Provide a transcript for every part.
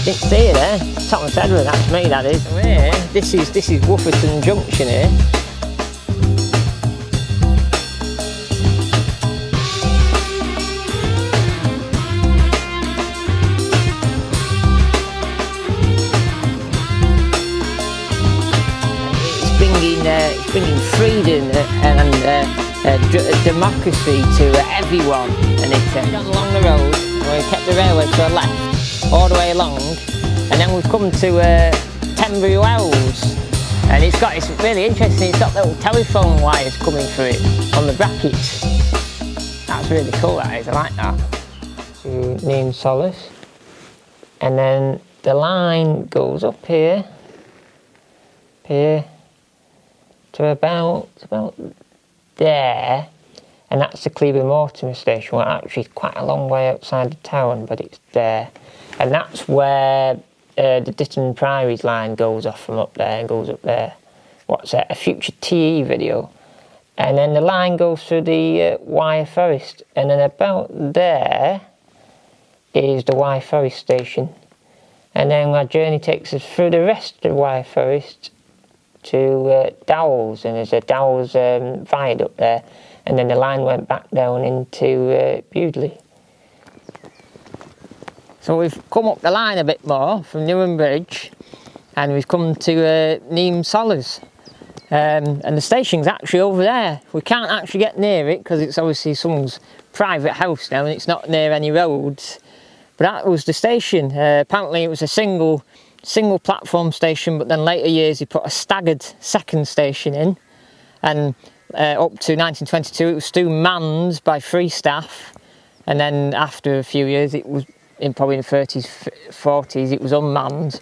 Didn't see it there. Thomas Edward, that's me, that is. So here, this is Woofferton Junction here. It's bringing freedom and democracy to everyone, and it's gone along the road. We kept the railway to the left all the way along, and then we've come to Tenbury Wells, and it's really interesting. It's got little telephone wires coming through it on the brackets. That's really cool, that is. I like that. To Neen Sollars, and then the line goes up here to about there, and that's the Cleobury Mortimer station. Well, actually quite a long way outside the town, but it's there, and that's where the Ditton Priories line goes off from up there and goes up there. What's that? A future TE video, and then the line goes through the Wyre Forest, and then about there is the Wyre Forest station, and then our journey takes us through the rest of the Wyre Forest to Dowles, and there's a Dowles viaduct there, and then the line went back down into Bewdley. So we've come up the line a bit more from Dowles Bridge, and we've come to Neen Sollars, and the station's actually over there. We can't actually get near it because it's obviously someone's private house now, and it's not near any roads, but that was the station. Apparently it was a single platform station, but then later years he put a staggered second station in, and up to 1922 it was still manned by 3 staff, and then after a few years, it was probably in the 30s, 40s, it was unmanned,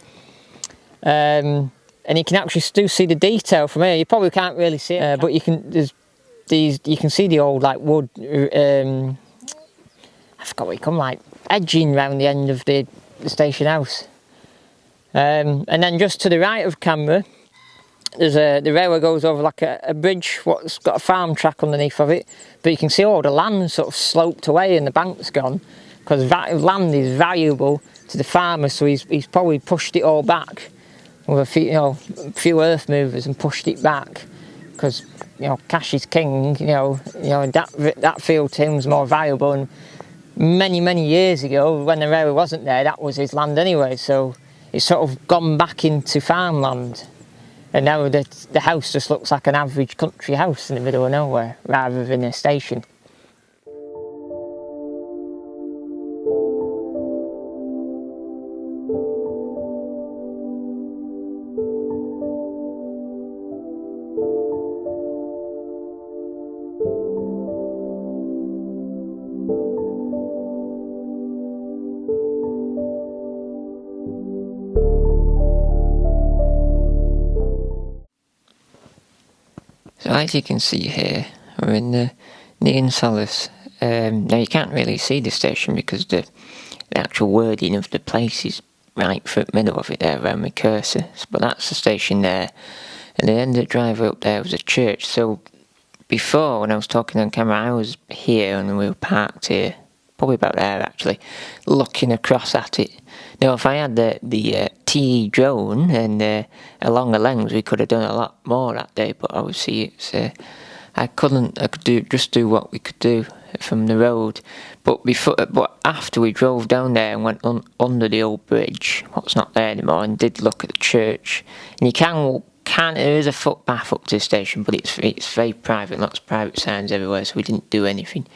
and you can actually still see the detail from here. You probably can't really see it, but you can see the old like wood, I forgot what you call, like edging around the end of the station house. And then just to the right of camera, there's the railway goes over like a bridge what's got a farm track underneath of it, but you can see all the land sort of sloped away and the bank's gone, because land is valuable to the farmer, so he's probably pushed it all back with a few earth movers and pushed it back, because cash is king. That field to him was more valuable, and many years ago when the railway wasn't there, that was his land anyway, so it's sort of gone back into farmland, and now the house just looks like an average country house in the middle of nowhere rather than a station. So as you can see here, we're in the Neen Sollars. Now you can't really see the station because the actual wording of the place is right through the middle of it there around my cursor. But that's the station there, and the end of the driveway up there was a church. So before, when I was talking on camera, I was here and we were parked here, probably about there actually, looking across at it. Now if I had the TE drone and along the lens, we could have done a lot more that day, but obviously it's I could just do what we could do from the road. But after we drove down there and went under the old bridge, what's not there anymore, and did look at the church, and you can there is a footpath up to the station, but it's very private, lots of private signs everywhere, so we didn't do anything.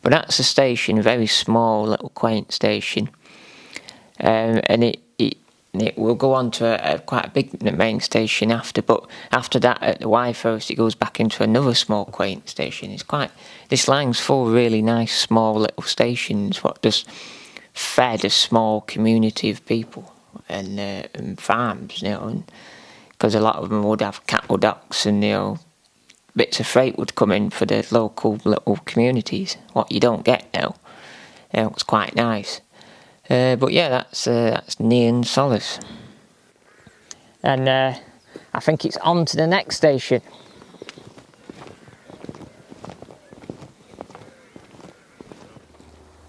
But that's the station, a very small little quaint station, and it will go on to quite a big main station after, but after that at the Wyre Forest it goes back into another small quaint station. This line's full of really nice small little stations what just fed a small community of people and farms, because a lot of them would have cattle docks, and bits of freight would come in for the local little communities, what you don't get now. It's quite nice. But yeah, that's Neen Sollars, and I think it's on to the next station.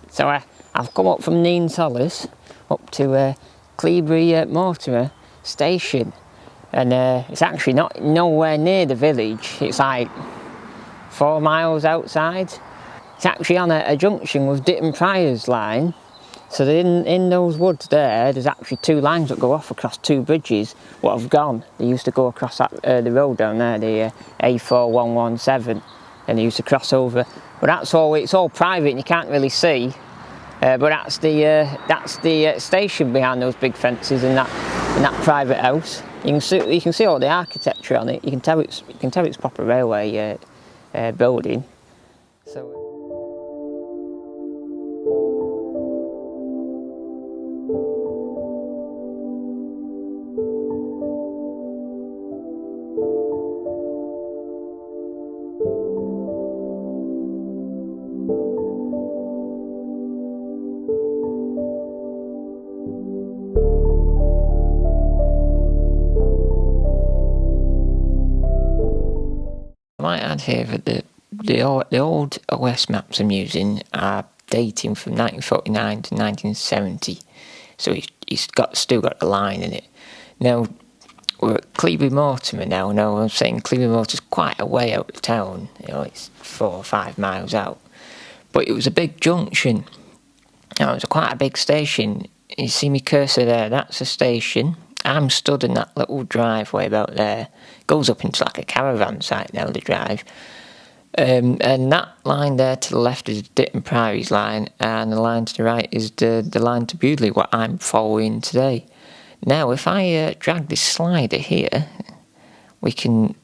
So I've come up from Neen Sollars up to Cleobury Mortimer station, and it's actually not nowhere near the village. It's like 4 miles outside. It's actually on a junction with Ditton Prior's line. So in those woods there's actually 2 lines that go off across 2 bridges what have gone. They used to go across that, the road down there, the A4117, and they used to cross over. But it's all private and you can't really see. But that's the station behind those big fences in that private house. You can see all the architecture on it. You can tell it's proper railway building. So. I might add here that the old OS maps I'm using are dating from 1949 to 1970, so it's still got the line in it. Now we're at Cleobury Mortimer now. Now I'm saying Cleobury Mortimer's quite a way out of town. It's 4 or 5 miles out, but it was a big junction. Now it was quite a big station. You see my cursor there? That's a station. I'm stood in that little driveway about there. Goes up into like a caravan site now, the drive. And that line there to the left is Ditton Prior's line, and the line to the right is the line to Bewdley, what I'm following today. Now, if I drag this slider here, we can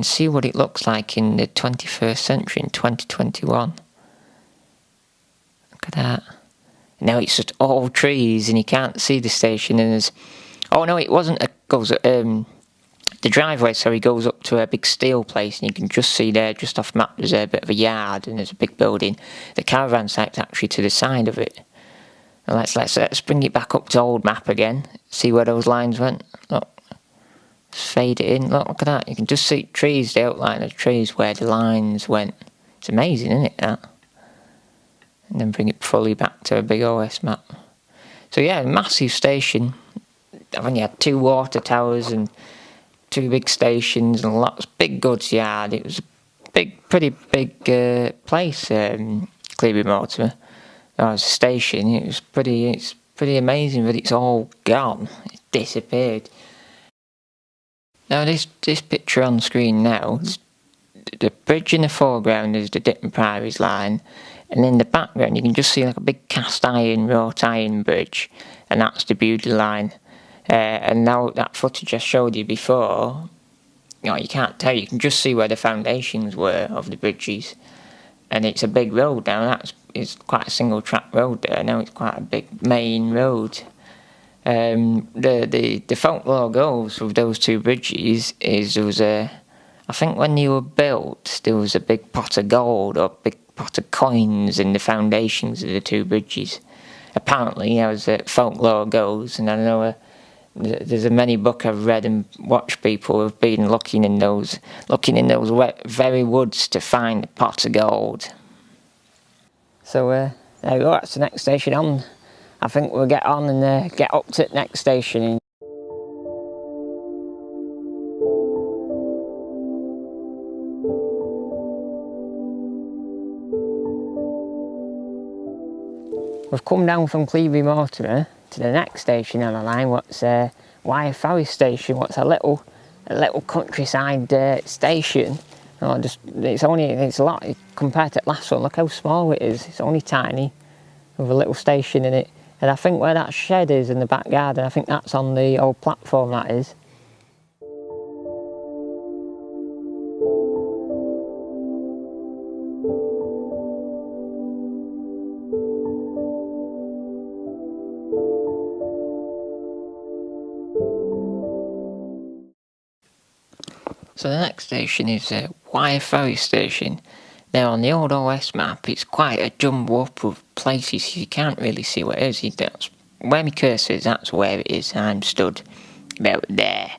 see what it looks like in the 21st century, in 2021. Look at that. Now it's just all trees and you can't see the station, and there's... Oh no, it wasn't the driveway, sorry, goes up to a big steel place, and you can just see there, just off map, there's a bit of a yard and there's a big building. The caravan site's actually to the side of it. And let's bring it back up to old map again, see where those lines went. Look, let's fade it in, look at that, you can just see trees, the outline of trees where the lines went. It's amazing, isn't it, that? And then bring it fully back to a big OS map. So yeah, massive station. I've only had 2 water towers and 2 big stations and lots big goods yard. It was a pretty big place, Cleobury Mortimer. It was a station. It's pretty amazing, but it's all gone. It's disappeared. Now this picture on screen now, the bridge in the foreground is the Ditton Prior's line. And in the background you can just see like a big cast iron, wrought iron bridge, and that's the Bewdley line. And now that footage I showed you before, you can't tell, you can just see where the foundations were of the bridges. And it's a big road now, it's quite a single track road there, now it's quite a big main road. The folklore goes with those 2 bridges is there was I think when they were built, there was a big pot of gold or big pot of coins in the foundations of the 2 bridges. Apparently, as folklore goes, and I know there's a many book I've read and watched people who have been looking in those very woods to find the pot of gold. So there we go, that's the next station on. I think we'll get on and get up to the next station. We've come down from Cleobury Mortimer to the next station on the line, what's Wyre Valley station, what's a little countryside station. It's a lot compared to the last one. Look how small it is. It's only tiny, with a little station in it. And I think where that shed is in the back garden, I think that's on the old platform, that is. So the next station is Wyre Valley station. Now on the old OS map it's quite a jumble up of places, so you can't really see where it is. That's where my cursor is, that's where it is. I'm stood about there.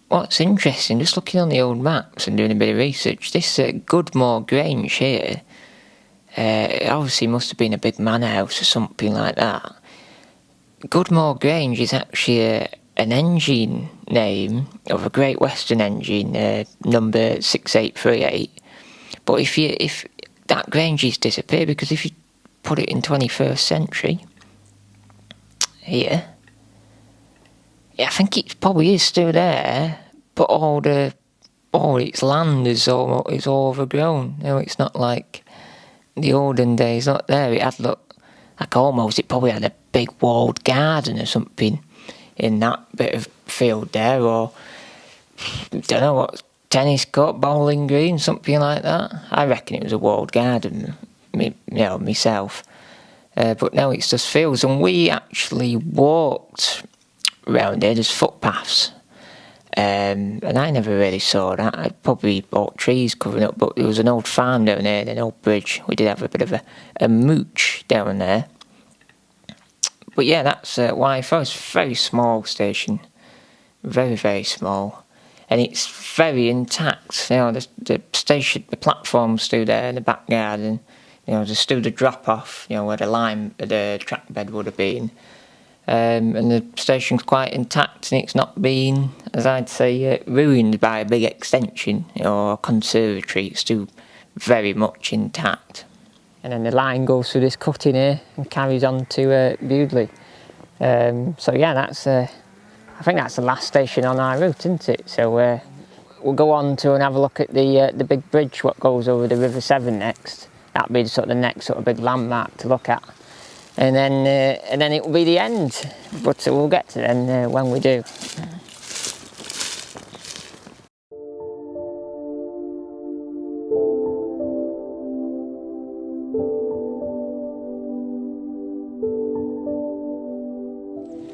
What's interesting, just looking on the old maps and doing a bit of research, this Goodmore Grange here, It obviously must have been a big manor house or something like that. Goodmore Grange is actually an engine name of a Great Western engine, number 6838. But if that Grange has disappeared, because if you put it in 21st century, here, yeah, I think it probably is still there, but all its land is overgrown. You know, it's not like the olden days. Not there. It had it probably had a big walled garden or something in that bit of field there, or don't know what, tennis court, bowling green, something like that. I reckon it was a walled garden, myself. But now it's just fields, and we actually walked round here. There's footpaths, and I never really saw that. I probably bought trees covering up, but there was an old farm down there, an old bridge. We did have a bit of a mooch down there. But yeah, that's Wyre Forest. Very small station, very, very small, and it's very intact. You know, the station, the platform's still there in the back garden. You know, there's still the drop-off, you know, where the track bed would have been. And the station's quite intact, and it's not been, as I'd say, ruined by a big extension or a conservatory. It's still very much intact. And then the line goes through this cutting here and carries on to Bewdley. So yeah, I think that's the last station on our route, isn't it? So we'll go on to and have a look at the big bridge what goes over the River Severn next. That'll be the next sort of big landmark to look at, and then it will be the end. But we'll get to then when we do.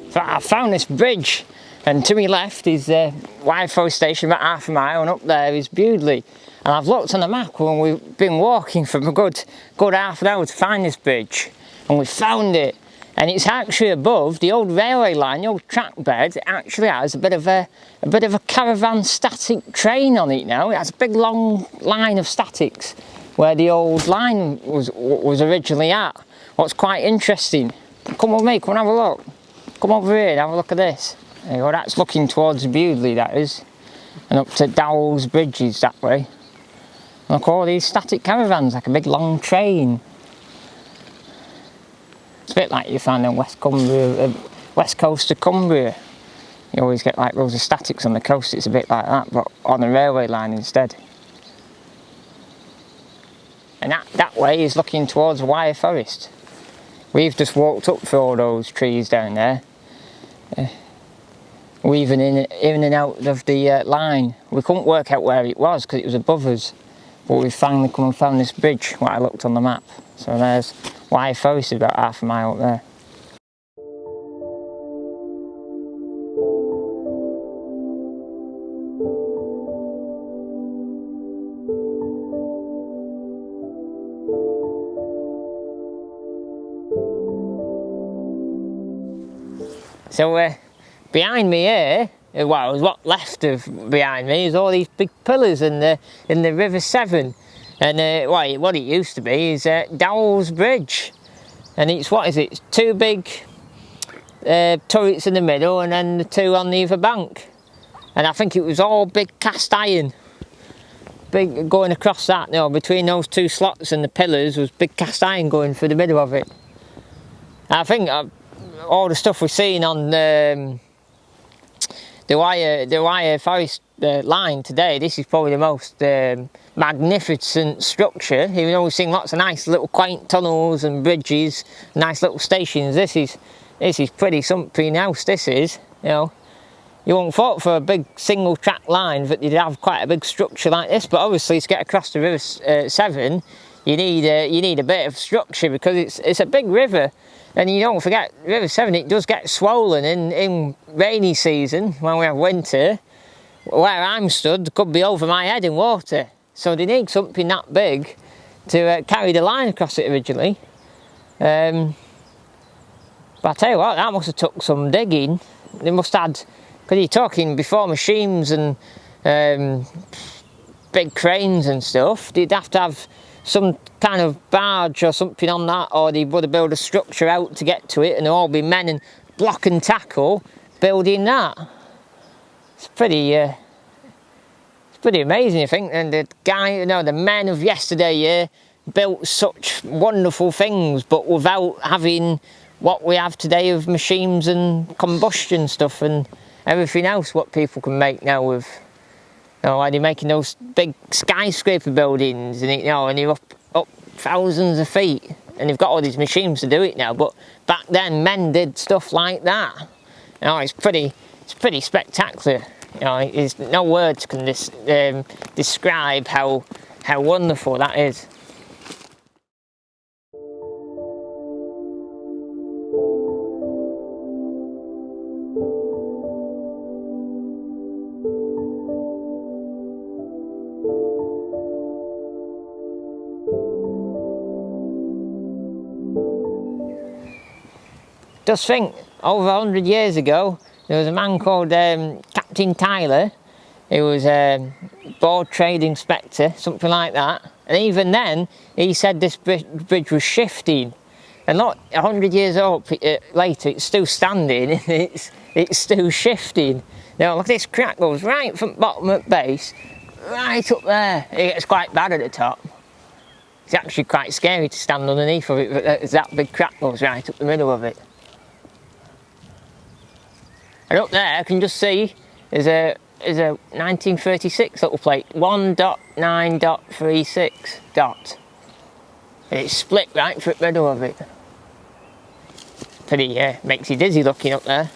So I found this bridge, and to my left is Wyre Forest Station, about half a mile, and up there is Bewdley. And I've looked on the map when we've been walking for a good half an hour to find this bridge, and we found it. And it's actually above the old railway line, the old track bed. It actually has a bit of a caravan static train on it now. It has a big long line of statics where the old line was originally at. What's quite interesting. Come with me, come and have a look. Come over here and have a look at this. There you go, that's looking towards Bewdley, that is. And up to Dowles Bridge is that way. Look, all these static caravans, like a big long train. It's a bit like you find on west coast of Cumbria. You always get like loads of statics on the coast. It's a bit like that, but on the railway line instead. And that way is looking towards Wyre Forest. We've just walked up through all those trees down there, weaving in and out of the line. We couldn't work out where it was because it was above us. But we finally come and found this bridge, what I looked on the map. So there's Wyre Forest, is about half a mile up there. So behind me here, well, what's left of behind me is all these big pillars in the River Severn, and what it used to be is Dowles Bridge, and it's it's two big turrets in the middle, and then the two on the other bank, and I think it was all big cast iron, big going across that. You know, between those two slots and the pillars was big cast iron going through the middle of it. I think all the stuff we're seeing on the Wyre Forest line today, this is probably the most magnificent structure. Even though we've seen lots of nice little quaint tunnels and bridges, nice little stations, this is pretty something else. This is, you know, you wouldn't thought for a big single track line that you'd have quite a big structure like this, but obviously to get across the River Severn, you need a bit of structure because it's a big river. And you don't forget, River Severn, it does get swollen in rainy season when we have winter. Where I'm stood could be over my head in water. So they need something that big to carry the line across it originally. But I tell you what, that must have took some digging. They must have had, because you're talking before machines and big cranes and stuff, they'd have to have some kind of barge or something on that, or they would have built a structure out to get to it, and there'll all be men and block and tackle building that. It's pretty amazing, I think. And the guy, you know, the men of yesterday built such wonderful things, but without having what we have today of machines and combustion stuff and everything else what people can make now with, you know, like they're making those big skyscraper buildings, and you know, and you're up thousands of feet, and they've got all these machines to do it now. But back then, men did stuff like that. You know, it's pretty spectacular. You know, there's no words can describe how wonderful that is. Just think, over 100 years ago, there was a man called Captain Tyler, who was a board trade inspector, something like that. And even then, he said this bridge was shifting. And look, 100 years later, it's still standing, it's still shifting. Now look, this crack goes right from bottom at base, right up there. It gets quite bad at the top. It's actually quite scary to stand underneath of it, but there's that big crack goes right up the middle of it. And up there, I can just see there's a 1936 little plate, 1.9.36 dot. And it's split right through the middle of it. Pretty, makes you dizzy looking up there.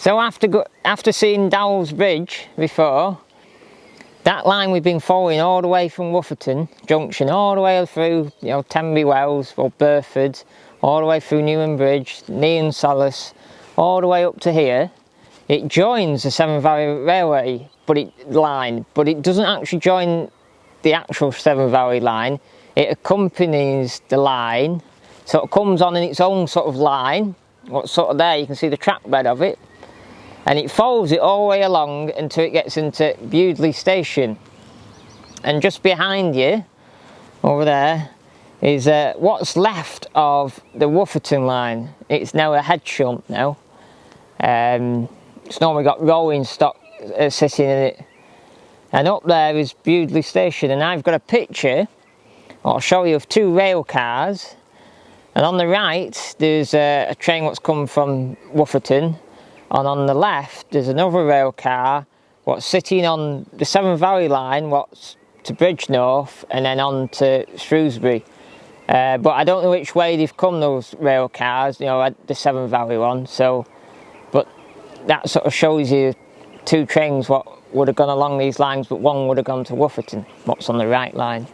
So after seeing Dowles Bridge before, that line we've been following all the way from Woofferton Junction, all the way through, you know, Tenby Wells or Burford, all the way through Newman Bridge, Neen, Sollars, all the way up to here. It joins the Severn Valley Railway line, but it doesn't actually join the actual Severn Valley line. It accompanies the line, so it comes on in its own sort of line. What's sort of there, you can see the track bed of it. And it follows it all the way along until it gets into Bewdley station. And just behind you, over there, is what's left of the Woofferton line. It's now a head shunt now. It's normally got rolling stock sitting in it. And up there is Bewdley station, and I've got a picture, I'll show you, of two rail cars. And on the right, there's a train what's come from Woofferton. And on the left, there's another rail car what's sitting on the Severn Valley line, what's to Bridgnorth, and then on to Shrewsbury. But I don't know which way they've come, those rail cars, you know, the Severn Valley one. So, but that sort of shows you two trains what would have gone along these lines, but one would have gone to Woofferton, what's on the right line.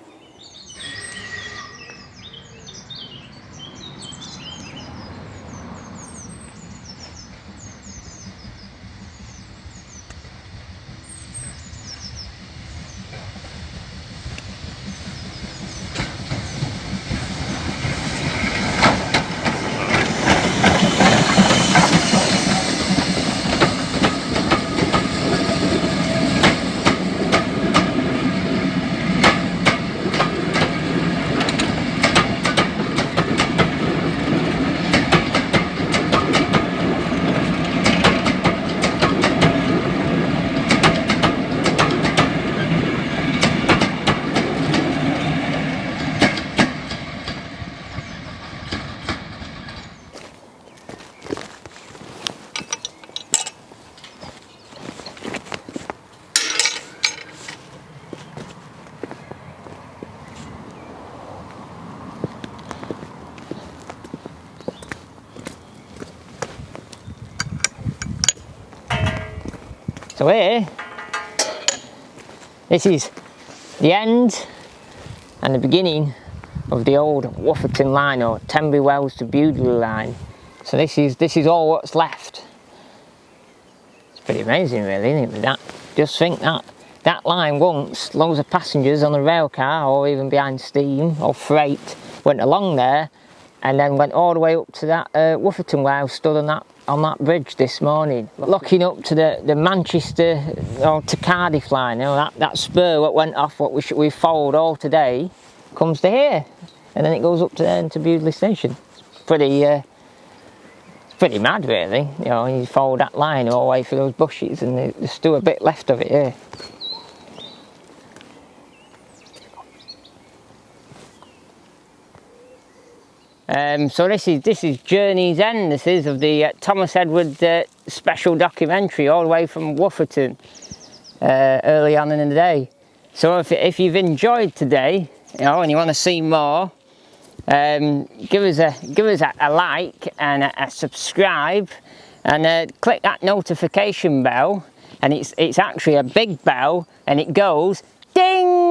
So here, this is the end and the beginning of the old Woofferton line, or Tenbury Wells to Bewdley line. So this is all what's left. It's pretty amazing really, isn't it? That, just think that line once, loads of passengers on a rail car or even behind steam or freight went along there and then went all the way up to that Woofferton where I was stood on that bridge this morning, looking up to the Manchester or to Cardiff line. You know, that spur what went off, what we followed all today, comes to here, and then it goes up to there into Bewdley station. It's pretty mad really. You know, you follow that line all the way through those bushes, and there's still a bit left of it here. So this is Journey's End. This is of the Thomas Edward special documentary, all the way from Woofferton early on in the day. So if you've enjoyed today, you know, and you want to see more, give us a like and a subscribe, and click that notification bell. And it's actually a big bell, and it goes ding.